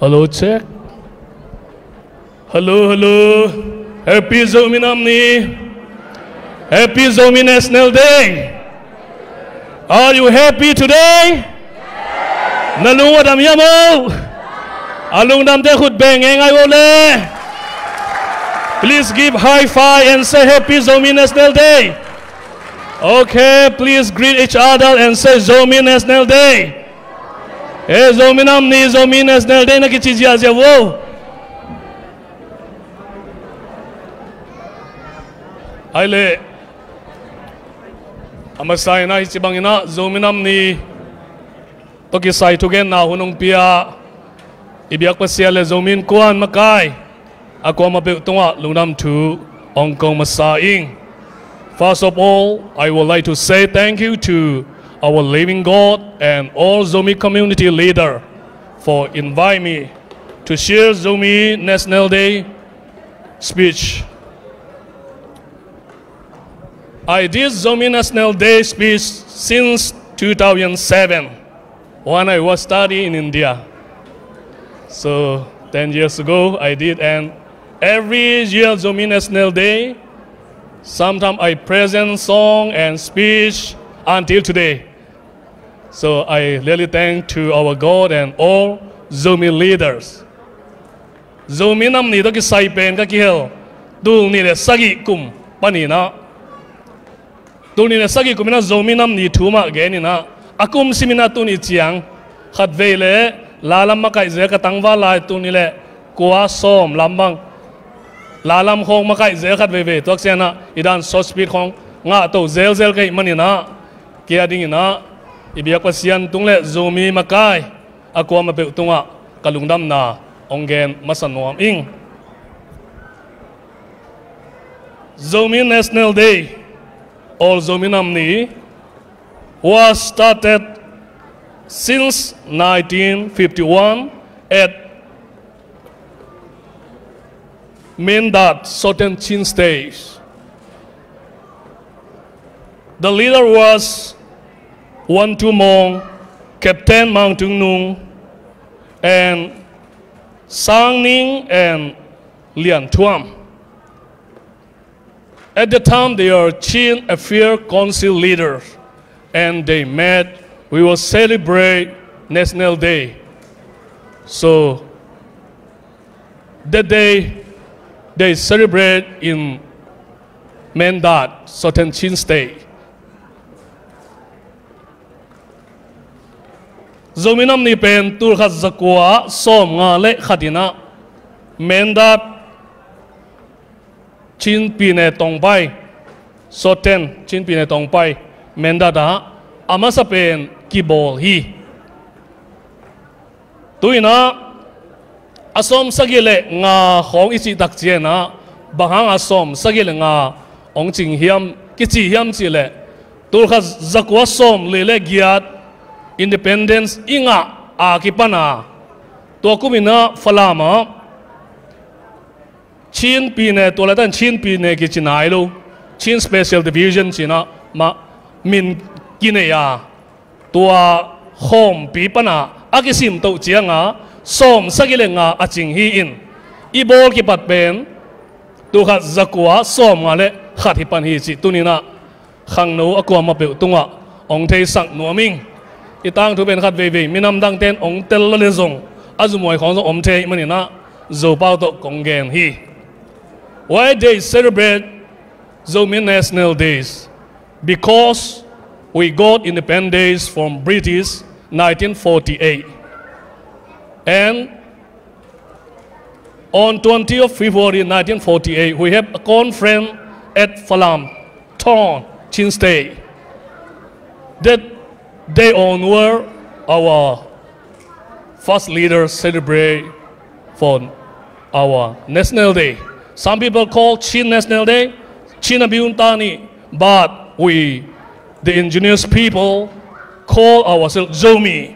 Hello, check. Hello, hello. Happy Zomi Namni. Happy Zomi National Day. Are you happy today? Nalungwa dam yamo. Alung dam te khut beng engai ole. Please give high five and say Happy Zomi National Day. Okay, please greet each other and say Zomi National Day. Hey, Zomi Namni, Zomi National Day na kichijia zia wo. Aile, amasay na isibang ina Zomi Namni. Toki say tugen na hunong pia. Ibiyak pa siya le Zomi Innkuan makai. Ako mapitunga lungnam tu ongkong masaing. First of all, I would like to say thank you to our living God and all Zomi community leader for inviting me to share Zomi National Day speech. I did Zomi National Day speech since 2007 when I was studying in India. So 10 years ago I did, and every year Zomi National Day, sometimes I present song and speech until today. So I really thank to our God and all Zomi leaders. Zomi Namni to ki sai pen ka ki hel dul ni le sagi kum pani na dul ni le sagi kum na Zomi Namni thuma ge ni na akum simina tu ni chiang khat ve le lalam ma kai ze ka tangwa lai tu ni le kwa som lambang lalam khong ma kai ze khat ve ve tok se na idan so speed khong nga to zel zel kai mani na kia ding na ibiyak pasian tung le Zomi makai akwa ma pe tunga kalungdam na ongen masanuam ing. Zomi National Day or Zomi Namni was started since 1951 at Mendat Southern Chin State. The leader was Wan Tu Mong, Captain Mang Tung Nung, and Sang Ning and Lian Tuam. At the time, they are Chin Affairs Council leaders, and they met. We will celebrate National Day. So that day, they celebrate in Mendat, Southern Chin State. Zomi Namni pen tur khat zakwa som nga le khatina Mendat Chin Pine Tongpai Soten Chin Pine Tongpai Mendata amasa pen kibol hi tuina asom sagile nga khong isi takchie na bahang asom sagile nga ong ching hiam kichi hiam chile tur khat zakwa som lele giat Independence inga akipana to kumina falama Chin Pine to latan Chin Pine ki chinailo Chin Special Division china ma min kineya to home pipana akisim to chianga som sagilenga aching hi in ibol ki patpen to khat zakwa som ngale khatipan hi chi tunina khangno akwa ma pe tunga ong thei sak nuaming itang tu ben khat ve ve minam dang ten ong tel le zong azumoi khong om the mani na zo pao to kongen hi. Why they celebrate Zomi National Days? Because we got independence from British 1948, and on 20th February 1948 we have a conference at Falam Thorn Chin State. That day onward, our first leaders celebrate for our National Day. Some people call Chin National Day, Chinabiuntani, but we, the indigenous people, call ourselves Zomi.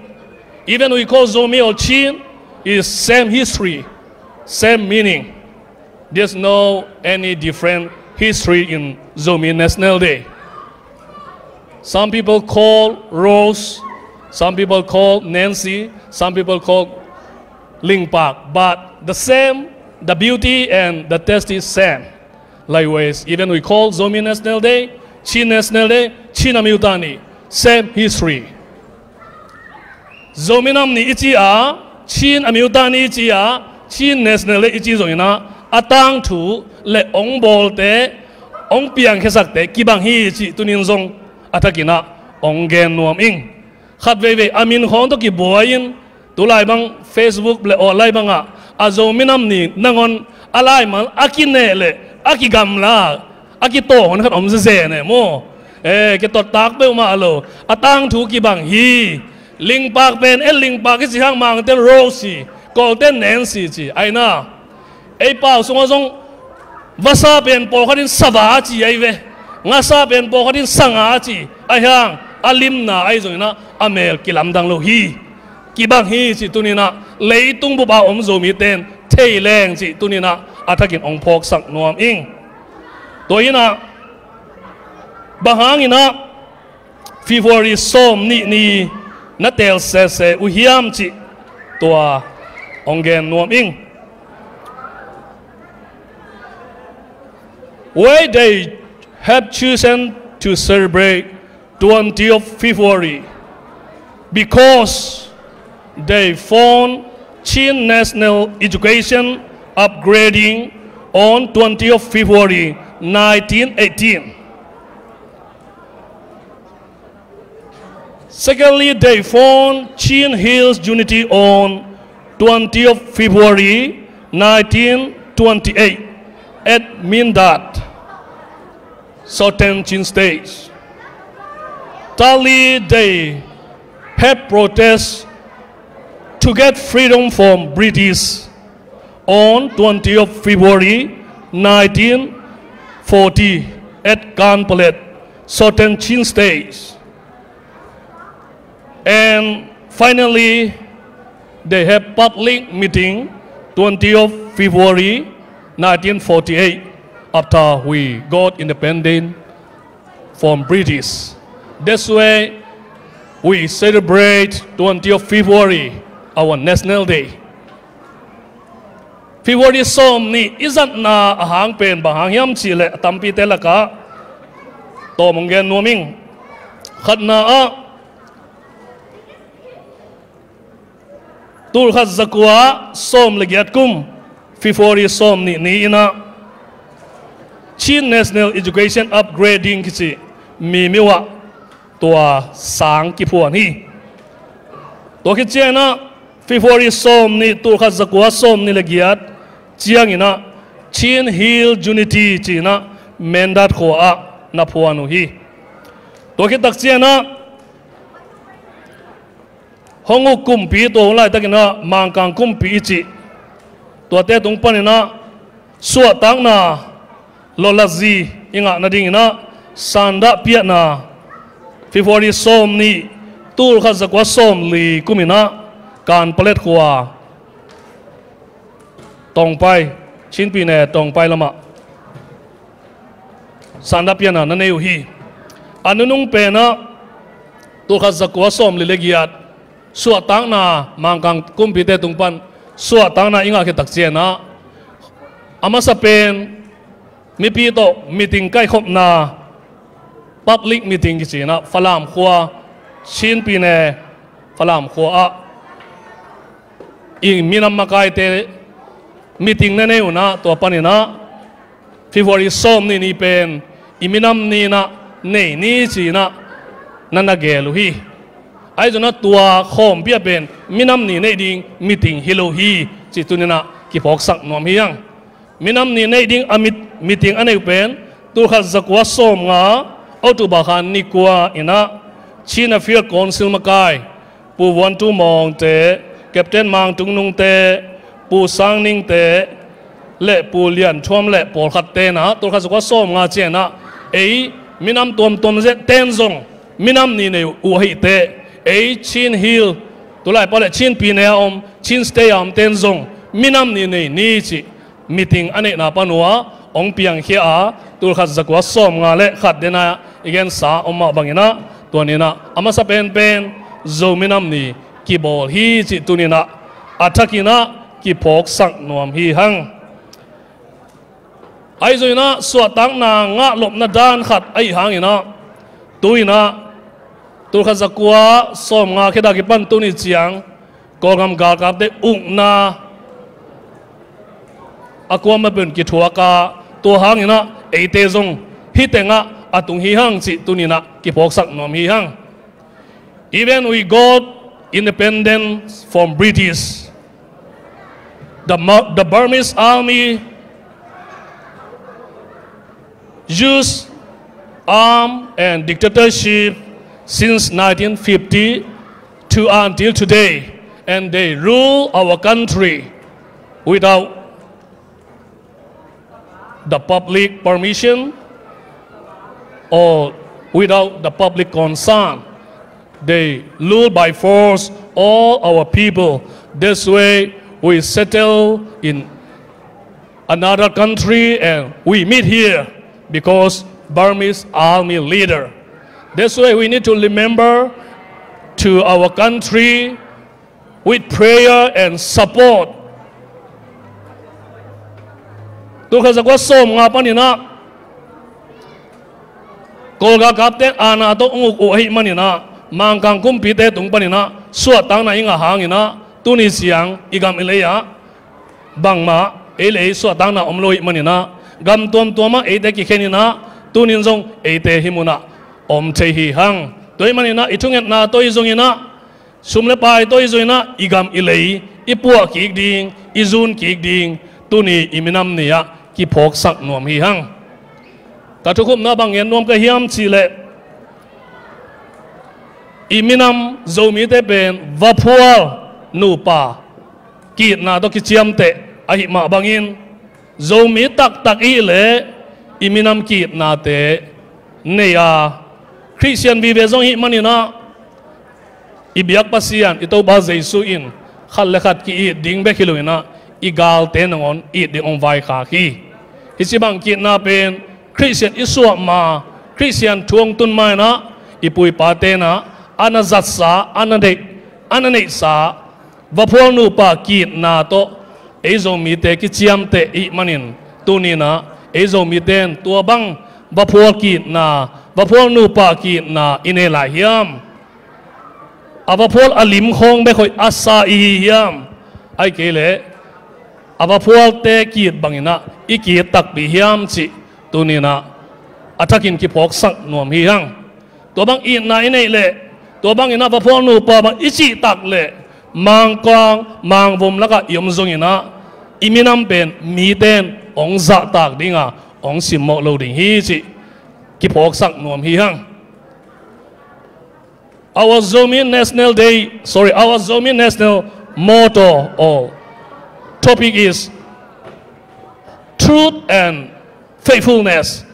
Even we call Zomi or Chin, is same history, same meaning. There's no any different history in Zomi National Day. Some people call Rose, some people call Nancy, some people call ling pak, but the same, the beauty and the taste is same. Likewise, even we call Zomi National Day, Chin National Day, China Mutani, same history. Zomi Namni ichi a, Chin Amutani ichi a, Chin National Day ichi zoina, atang tu le ong bol te, ong piang kesak te, kibang hi ichi tunin zong atakina, ong gen nuam ing. Khat veve amin hong to ki boyin, tulay bang Facebook le o lay bang a Zomi Namni nangon alay man akine le, aki gamla, aki to hon khat om se ne mo, ke tot tak be ma alo, atang tu kibang hi. Ling pak ben ling pak si hang mang ten Rosie, golden Nancy ji, ai na. Ai pao sung sung vasa ben po khatin sava ji ai ve. Ngasa ben po khatin sanga ji, ai hang alim na ai zong na amel kilam dang lo hi. Kibang hi ji tunina leitung bu ba om Zomi ten thei leng ji tunina athakin ong phok sak nuam ing. Toina bahangina February som ni Natel says uhiam chi toa ongen nuam ing. Why they have chosen to celebrate 20th of February? Because they found Chin National Education upgrading on 20th of February 1918. Secondly, they found Chin Hills Unity on 20th of February 1928 at Mindat, Southern Chin States. Thirdly, they had protests to get freedom from British on 20th of February 1940 at Kanpalet, Southern Chin States. And finally, they have public meeting 20th of February 1948 after we got independent from British. That's why we celebrate 20th of February, our National Day. February som ni isn't na ahang pen bahang yam chile tampi telaka to monggen nuaming khat na a tul khat zakwa som legiat kum February som ni ina Chin National Education upgrading kichi mi miwa tua sang ki phuan hi to ki chena February som ni tul khat zakwa som ni legiat chiang ina Chin Hill Unity china mendat kho a na phuanu hi to ki tak chena hongu kumpi to lai takina mangkang kumpi chi to te tung panina suwa tang na lolazi inga na ding na sanda pia na February som ni tul kha zakwa som li kumina kan palet khwa tong pai chin pi ne tong pai lama sanda pia na neu hi anunung pe na tul kha zakwa som li legiat suwa tang na mangkang kumpite tungpan suwa tang na inga ke takche na ama sa pen mi pi to meeting kai khop na public meeting ki na falam khwa chin pi ne falam khwa a in minam makai te meeting na ne una to panina February som ni pen iminam ni na nei ni chi na nanagelu hi ai jona tua khom bia ben minam ni nei ding meeting hello hi chi tunina ki phok sak nom hiang minam ni nei ding amit meeting anei pen tu kha zakwa som nga autu ba khan ni kwa ina China Field Council makai pu wan tu mong te captain mang tung nung te pu sang ning te le pu lian thom le pol khat te na tu kha zakwa som nga che na ei minam tom je ten zong minam ni nei u hi te Chin Hill tulai pole Chin Pinea om Chin Stay am ten zong minam ni nei ni chi meeting ane na panua ong piang hia a tul khat zakwa som nga le khat dena igen sa omma bangina tonina ama sa pen Zomi Namni ki bol hi chi tunina athakina ki phok sak nuam hi hang ai zoina suatang na nga lop na dan khat ai hangina tuina tu kha zakua som nga kheda ki pan tu ni chiang kolgam gar kap te ungna akwa ma ben ki thuaka to hangina eite zong hitenga atung hi hang chi tunina ki phok sak nom hi hang. Even we got independence from British, the Burmese army used arm and dictatorship since 1950 to until today, and they rule our country without the public permission or without the public concern. They rule by force all our people. This way we settle in another country and we meet here because Burmese army leader. This way we need to remember to our country with prayer and support. Tu kha zakwa som nga panina kolga kapten ana to nguk u hi manina mangkang kumpite tung panina suatang na inga hangina tuni siang igam ileya bangma ele suatang na omloi manina gam tom toma ete ki khenina tunin zong ete himuna om che hi hang toy manina ichunget na toy zongina sumle pai toy zoina igam ilei ipua ki ding izun ki ding tuni iminam niya ki phok sak nuam hi hang katukum na bang yen nuam ka hiam chi le iminam zomi te pen vapual nupa ki na to ki chiam te ahi ma bangin zomi tak tak i le iminam ki na te neya Christian vive zong hi manina ibiak pasian ito ba jesu in khal lekhat ki i ding be khiluina igal te ngon i ding ong vai kha ki hisibang ki na pen Christian iswa ma Christian tuong tun mai na ipui pate na anazat sa anane sa vapol nu pa ki na to ezo mi te ki chiam te i manin tunina ezo mi ten tua bang vapol ki na vapol nu pa ki na inela hiam avapol alim khong be khoi asa i hiam ai kele avapol te ki bangina iki tak bi hiam chi tunina atakin ki phok sak nuam hi hang to bang i na inei le to bang ina vapol nu pa bang ichi tak le mang kong mang vom laka yom zong ina iminam pen mi ten ong za tak dinga ong sim mo lo ding hi chi ki phok sak nuam hi hang. Our Zomi National motto or topic is truth and faithfulness.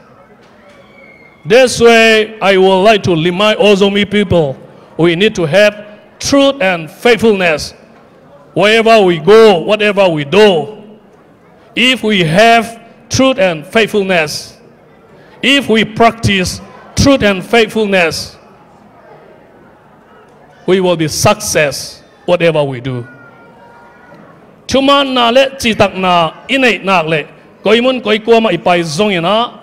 This way, I would like to remind all Zomi people, we need to have truth and faithfulness wherever we go, whatever we do. If we have truth and faithfulness, if we practice truth and faithfulness, we will be success whatever we do. Chuman na le chitak na inay nak le koi mun koi kwa ma ipai zong ina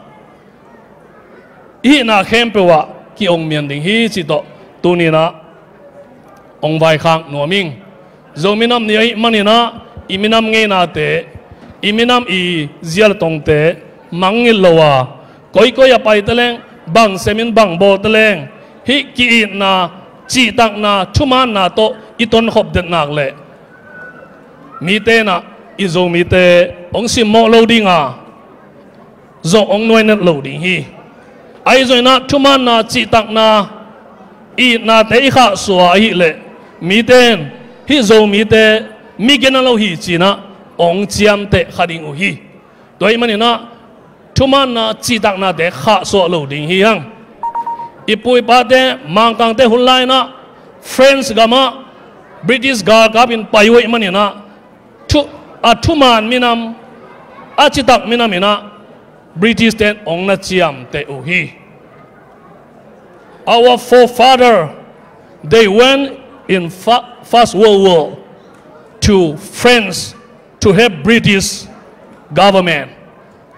i na kempewa ki ong mian ding hi chi to tunina ong vai khang nuaming Zomi Namni ai manina iminam nge na te iminam i zial tong te mangil lowa koi koi apai teleng bang semin bang bo teleng hi ki na chi tak na chuman na to iton khop det nak le mi te na izo mi te ong sim mo loading a zo ong noi net loading hi ai zo na chuman na chi tak na i na te kha suwa hi le mi ten hi zo mi te mi gena lo hi chi na ong chiam te khading u hi toi mani na chuman na chi tak na te kha so loading hi hang ipui pa te mangkang te hulai na friends gama British gar kap in paiwe mani na tuman minam achitak minamina British ten ong na chiam te uhi. Our forefather, they went in First World War to France to help British government.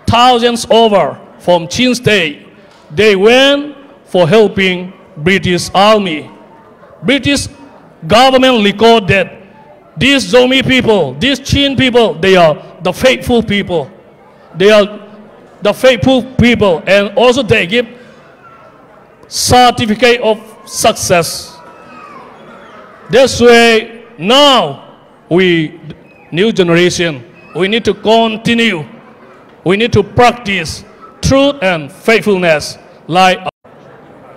Thousands over from Chin State, they went for helping British army. British government record that these Zomi people, these Chin people, they are the faithful people. They are the faithful people, and also they give certificate of success. That's why now we, new generation, we need to continue. We need to practice truth and faithfulness like